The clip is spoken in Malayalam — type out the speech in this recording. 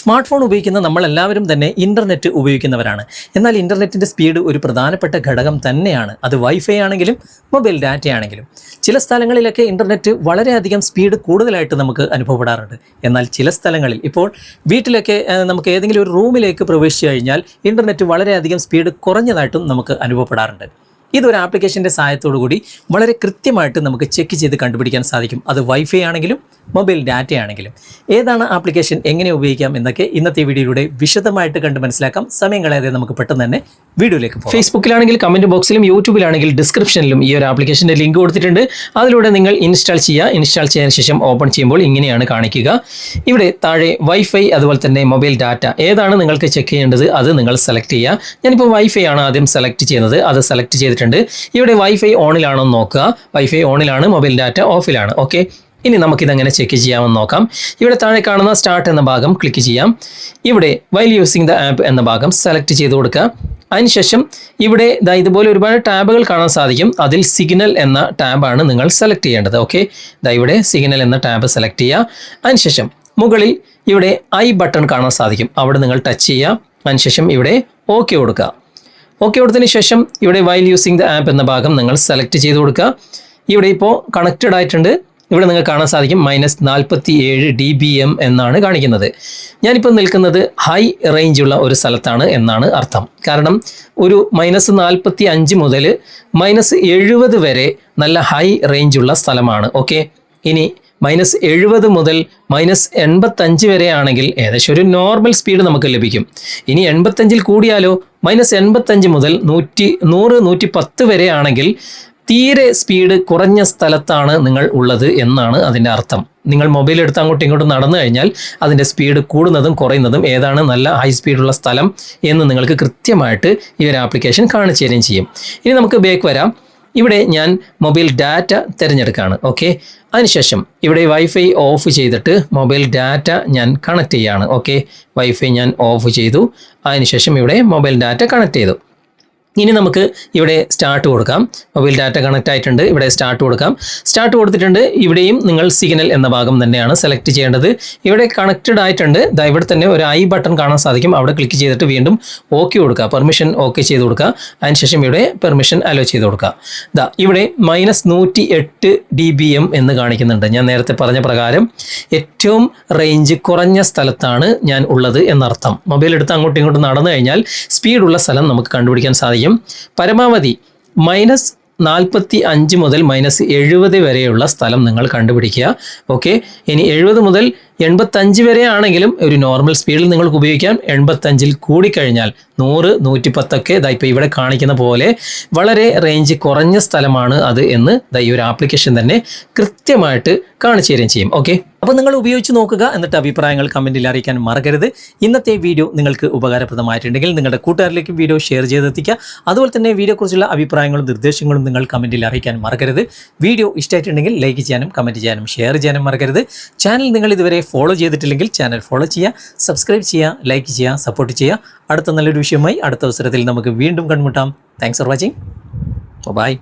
സ്മാർട്ട് ഫോൺ ഉപയോഗിക്കുന്ന നമ്മളെല്ലാവരും തന്നെ ഇൻ്റർനെറ്റ് ഉപയോഗിക്കുന്നവരാണ്. എന്നാൽ ഇൻ്റർനെറ്റിൻ്റെ സ്പീഡ് ഒരു പ്രധാനപ്പെട്ട ഘടകം തന്നെയാണ്. അത് വൈഫൈ ആണെങ്കിലും മൊബൈൽ ഡാറ്റ ആണെങ്കിലും. ചില സ്ഥലങ്ങളിലൊക്കെ ഇൻ്റർനെറ്റ് വളരെയധികം സ്പീഡ് കൂടുതലായിട്ട് നമുക്ക് അനുഭവപ്പെടാറുണ്ട്. എന്നാൽ ചില സ്ഥലങ്ങളിൽ ഇപ്പോൾ വീട്ടിലൊക്കെ നമുക്ക് ഏതെങ്കിലും ഒരു റൂമിലേക്ക് പ്രവേശിച്ചു കഴിഞ്ഞാൽ ഇൻ്റർനെറ്റ് വളരെയധികം സ്പീഡ് കുറഞ്ഞതായിട്ടും നമുക്ക് അനുഭവപ്പെടാറുണ്ട്. ഇതൊരു ആപ്ലിക്കേഷൻ്റെ സഹായത്തോടു കൂടി വളരെ കൃത്യമായിട്ട് നമുക്ക് ചെക്ക് ചെയ്ത് കണ്ടുപിടിക്കാൻ സാധിക്കും. അത് വൈഫൈ ആണെങ്കിലും മൊബൈൽ ഡാറ്റ ആണെങ്കിലും. ഏതാണ് ആപ്ലിക്കേഷൻ, എങ്ങനെ ഉപയോഗിക്കാം എന്നൊക്കെ ഇന്നത്തെ വീഡിയോയിലൂടെ വിശദമായിട്ട് കണ്ട് മനസ്സിലാക്കാം. സമയം കളയാതെ നമുക്ക് പെട്ടെന്ന് തന്നെ വീഡിയോയിലേക്ക് പോകാം. ഫേസ്ബുക്കിലാണെങ്കിൽ കമൻറ്റ് ബോക്സിലും യൂട്യൂബിലാണെങ്കിൽ ഡിസ്ക്രിപ്ഷനിലും ഈ ഒരു ആപ്ലിക്കേഷൻ്റെ ലിങ്ക് കൊടുത്തിട്ടുണ്ട്. അതിലൂടെ നിങ്ങൾ ഇൻസ്റ്റാൾ ചെയ്തതിന് ശേഷം ഓപ്പൺ ചെയ്യുമ്പോൾ ഇങ്ങനെയാണ് കാണിക്കുക. ഇവിടെ താഴെ വൈഫൈ അതുപോലെ തന്നെ മൊബൈൽ ഡാറ്റ ഏതാണ് നിങ്ങൾക്ക് ചെക്ക് ചെയ്യേണ്ടത് അത് നിങ്ങൾ സെലക്ട് ചെയ്യുക. ഞാനിപ്പോൾ വൈഫൈ ആണ് ആദ്യം സെലക്ട് ചെയ്യുന്നത്. അത് സെലക്ട് ചെയ്തിട്ടുണ്ട്. ഇവിടെ വൈഫൈ ഓണിലാണോ എന്ന് നോക്കുക. വൈഫൈ ഓണിലാണ്, മൊബൈൽ ഡാറ്റ ഓഫിലാണ്. ഓക്കെ, ഇനി നമുക്കിതെങ്ങനെ ചെക്ക് ചെയ്യാമെന്ന് നോക്കാം. ഇവിടെ താഴെ കാണുന്ന സ്റ്റാർട്ട് എന്ന ഭാഗം ക്ലിക്ക് ചെയ്യാം. ഇവിടെ വൈൽ യൂസിങ് ദ ആപ്പ് എന്ന ഭാഗം സെലക്ട് ചെയ്ത് കൊടുക്കുക. അതിനുശേഷം ഇവിടെ ഇതുപോലെ ഒരുപാട് ടാബുകൾ കാണാൻ സാധിക്കും. അതിൽ സിഗ്നൽ എന്ന ടാബാണ് നിങ്ങൾ സെലക്ട് ചെയ്യേണ്ടത്. ഓക്കെ, ഇവിടെ സിഗ്നൽ എന്ന ടാബ് സെലക്ട് ചെയ്യുക. അതിനുശേഷം മുകളിൽ ഇവിടെ ഐ ബട്ടൺ കാണാൻ സാധിക്കും. അവിടെ നിങ്ങൾ ടച്ച് ചെയ്യുക. അതിനുശേഷം ഇവിടെ ഓക്കെ കൊടുക്കുക. ഓക്കെ കൊടുത്തതിന് ശേഷം ഇവിടെ വൈൽ യൂസിങ് ദ ആപ്പ് എന്ന ഭാഗം നിങ്ങൾ സെലക്ട് ചെയ്ത് കൊടുക്കുക. ഇവിടെ ഇപ്പോൾ കണക്റ്റഡ് ആയിട്ടുണ്ട്. ഇവിടെ നിങ്ങൾക്ക് കാണാൻ സാധിക്കും -47 dBm എന്നാണ് കാണിക്കുന്നത്. ഞാനിപ്പോൾ നിൽക്കുന്നത് ഹൈ റേഞ്ചുള്ള ഒരു സ്ഥലത്താണ് എന്നാണ് അർത്ഥം. കാരണം ഒരു -45 മുതൽ -70 വരെ നല്ല ഹൈ റേഞ്ചുള്ള സ്ഥലമാണ്. ഓക്കെ, ഇനി -70 മുതൽ -85 വരെ ആണെങ്കിൽ ഏകദേശം ഒരു നോർമൽ സ്പീഡ് നമുക്ക് ലഭിക്കും. ഇനി 85 കൂടിയാലോ -85 മുതൽ 100-110 വരെ ആണെങ്കിൽ തീരെ സ്പീഡ് കുറഞ്ഞ സ്ഥലത്താണ് നിങ്ങൾ ഉള്ളത് എന്നാണ് അതിൻ്റെ അർത്ഥം. നിങ്ങൾ മൊബൈൽ എടുത്ത് അങ്ങോട്ടും ഇങ്ങോട്ടും നടന്നു കഴിഞ്ഞാൽ അതിൻ്റെ സ്പീഡ് കൂടുന്നതും കുറയുന്നതും ഏതാണ് നല്ല ഹൈ സ്പീഡുള്ള സ്ഥലം എന്ന് നിങ്ങൾക്ക് കൃത്യമായിട്ട് ഈ ഒരു ആപ്ലിക്കേഷൻ കാണിച്ചു തരികയും ചെയ്യും. ഇനി നമുക്ക് ബാക്ക് വരാം. ഇവിടെ ഞാൻ മൊബൈൽ ഡാറ്റ തിരഞ്ഞെടുക്കുകയാണ്. ഓക്കെ, അതിനുശേഷം ഇവിടെ വൈഫൈ ഓഫ് ചെയ്തിട്ട് മൊബൈൽ ഡാറ്റ ഞാൻ കണക്ട് ചെയ്യുകയാണ്. ഓക്കെ, വൈഫൈ ഞാൻ ഓഫ് ചെയ്തു. അതിനുശേഷം ഇവിടെ മൊബൈൽ ഡാറ്റ കണക്ട് ചെയ്തു. ഇനി നമുക്ക് ഇവിടെ സ്റ്റാർട്ട് കൊടുക്കാം. മൊബൈൽ ഡാറ്റ കണക്ട് ആയിട്ടുണ്ട്. ഇവിടെ സ്റ്റാർട്ട് കൊടുക്കാം. സ്റ്റാർട്ട് കൊടുത്തിട്ടുണ്ട്. ഇവിടെയും നിങ്ങൾ സിഗ്നൽ എന്ന ഭാഗം തന്നെയാണ് സെലക്ട് ചെയ്യേണ്ടത്. ഇവിടെ കണക്റ്റഡ് ആയിട്ടുണ്ട്. ഇവിടെ തന്നെ ഒരു ഐ ബട്ടൺ കാണാൻ സാധിക്കും. അവിടെ ക്ലിക്ക് ചെയ്തിട്ട് വീണ്ടും ഓക്കെ കൊടുക്കുക. പെർമിഷൻ ഓക്കെ ചെയ്ത് കൊടുക്കുക. അതിനുശേഷം ഇവിടെ പെർമിഷൻ അലോ ചെയ്ത് കൊടുക്കുക. ഇവിടെ -108 dBm എന്ന് കാണിക്കുന്നുണ്ട്. ഞാൻ നേരത്തെ പറഞ്ഞ പ്രകാരം ഏറ്റവും റേഞ്ച് കുറഞ്ഞ സ്ഥലത്താണ് ഞാൻ ഉള്ളത് എന്നർത്ഥം. മൊബൈൽ എടുത്ത് അങ്ങോട്ടും ഇങ്ങോട്ടും നടന്നു കഴിഞ്ഞാൽ സ്പീഡുള്ള സ്ഥലം നമുക്ക് കണ്ടുപിടിക്കാൻ സാധിക്കും. പരമാവധി -45 മുതൽ -70 വരെയുള്ള സ്ഥലം നിങ്ങൾ കണ്ടുപിടിക്കുക. ഓക്കെ, ഇനി 70 മുതൽ 85 വരെ ആണെങ്കിലും ഒരു നോർമൽ സ്പീഡിൽ നിങ്ങൾക്ക് ഉപയോഗിക്കാം. 85 കൂടിക്കഴിഞ്ഞാൽ 100-110 ഇപ്പോൾ ഇവിടെ കാണിക്കുന്ന പോലെ വളരെ റേഞ്ച് കുറഞ്ഞ സ്ഥലമാണ് അത് എന്ന് ഈ ഒരു ആപ്ലിക്കേഷൻ തന്നെ കൃത്യമായിട്ട് കാണിച്ചു തരികയും ചെയ്യും. ഓക്കെ, അപ്പോൾ നിങ്ങൾ ഉപയോഗിച്ച് നോക്കുക. എന്നിട്ട് അഭിപ്രായങ്ങൾ കമൻറ്റിൽ അറിയിക്കാൻ മറക്കരുത്. ഇന്നത്തെ വീഡിയോ നിങ്ങൾക്ക് ഉപകാരപ്രദമായിട്ടുണ്ടെങ്കിൽ നിങ്ങളുടെ കൂട്ടുകാരിലേക്ക് വീഡിയോ ഷെയർ ചെയ്തെത്തിക്കുക. അതുപോലെ തന്നെ വീഡിയോയെക്കുറിച്ചുള്ള അഭിപ്രായങ്ങളും നിർദ്ദേശങ്ങളും നിങ്ങൾ കമൻറ്റിൽ അറിയിക്കാൻ മറക്കരുത്. വീഡിയോ ഇഷ്ടമായിട്ടുണ്ടെങ്കിൽ ലൈക്ക് ചെയ്യാനും കമൻറ്റ് ചെയ്യാനും ഷെയർ ചെയ്യാനും മറക്കരുത്. ചാനൽ നിങ്ങൾ ഇതുവരെ ഫോളോ ചെയ്തിട്ടില്ലെങ്കിൽ ചാനൽ ഫോളോ ചെയ്യുക, സബ്സ്ക്രൈബ് ചെയ്യുക, ലൈക്ക് ചെയ്യുക, സപ്പോർട്ട് ചെയ്യുക. അടുത്ത നല്ലൊരു വിഷയമായി അടുത്ത അവസരത്തിൽ നമുക്ക് വീണ്ടും കണ്ടുമുട്ടാം. Thanks for watching. ബൈ.